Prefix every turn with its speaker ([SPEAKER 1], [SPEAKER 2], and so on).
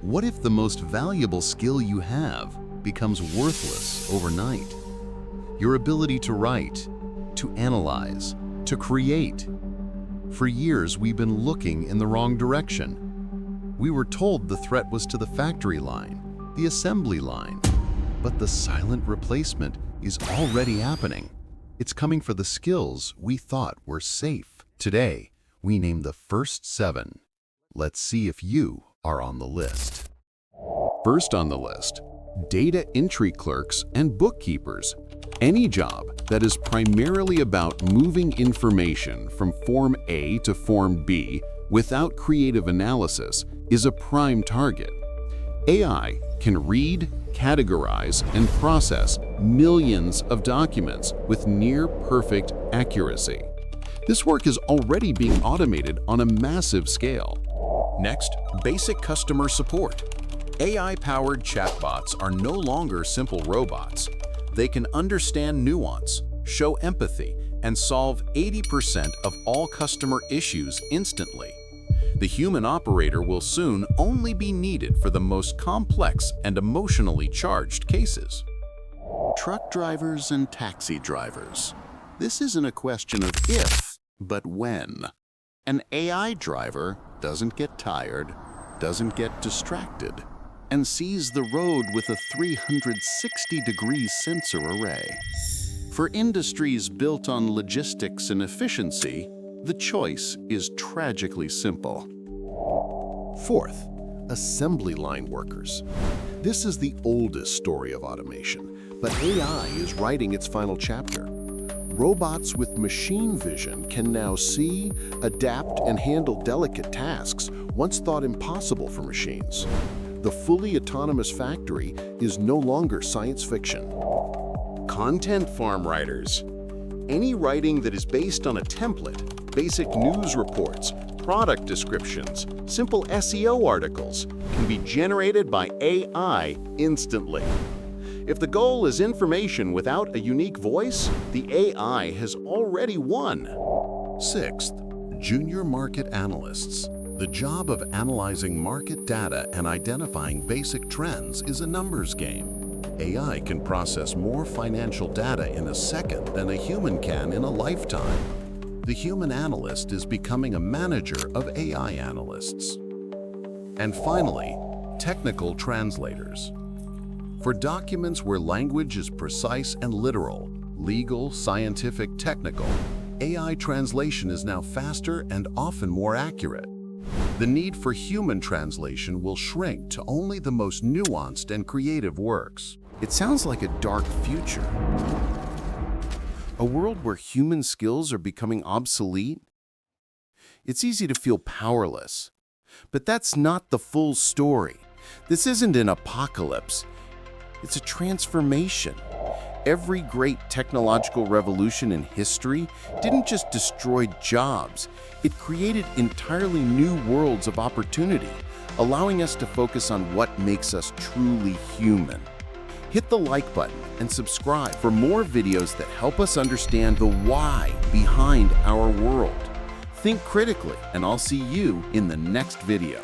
[SPEAKER 1] What if the most valuable skill you have becomes worthless overnight? Your ability to write, to analyze, to create. For years, we've been looking in the wrong direction. We were told the threat was to the factory line, the assembly line. But the silent replacement is already happening. It's coming for the skills we thought were safe. Today, we name the first 7. Let's see if you are on the list. First on the list, data entry clerks and bookkeepers. Any job that is primarily about moving information from Form A to Form B without creative analysis is a prime target. AI can read, categorize, and process millions of documents with near-perfect accuracy. This work is already being automated on a massive scale. Next, basic customer support. AI-powered chatbots are no longer simple robots. They can understand nuance, show empathy, and solve 80% of all customer issues instantly. The human operator will soon only be needed for the most complex and emotionally charged cases. Truck drivers and taxi drivers. This isn't a question of if, but when. An AI driver doesn't get tired, doesn't get distracted, and sees the road with a 360-degree sensor array. For industries built on logistics and efficiency, the choice is tragically simple. Fourth, assembly line workers. This is the oldest story of automation, but AI is writing its final chapter. Robots with machine vision can now see, adapt, and handle delicate tasks once thought impossible for machines. The fully autonomous factory is no longer science fiction. Content farm writers. Any writing that is based on a template, basic news reports, product descriptions, simple SEO articles, can be generated by AI instantly. If the goal is information without a unique voice, the AI has already won. Sixth, junior market analysts. The job of analyzing market data and identifying basic trends is a numbers game. AI can process more financial data in a second than a human can in a lifetime. The human analyst is becoming a manager of AI analysts. And finally, technical translators. For documents where language is precise and literal, legal, scientific, technical, AI translation is now faster and often more accurate. The need for human translation will shrink to only the most nuanced and creative works. It sounds like a dark future. A world where human skills are becoming obsolete? It's easy to feel powerless. But that's not the full story. This isn't an apocalypse. It's a transformation. Every great technological revolution in history didn't just destroy jobs, it created entirely new worlds of opportunity, allowing us to focus on what makes us truly human. Hit the like button and subscribe for more videos that help us understand the why behind our world. Think critically, and I'll see you in the next video.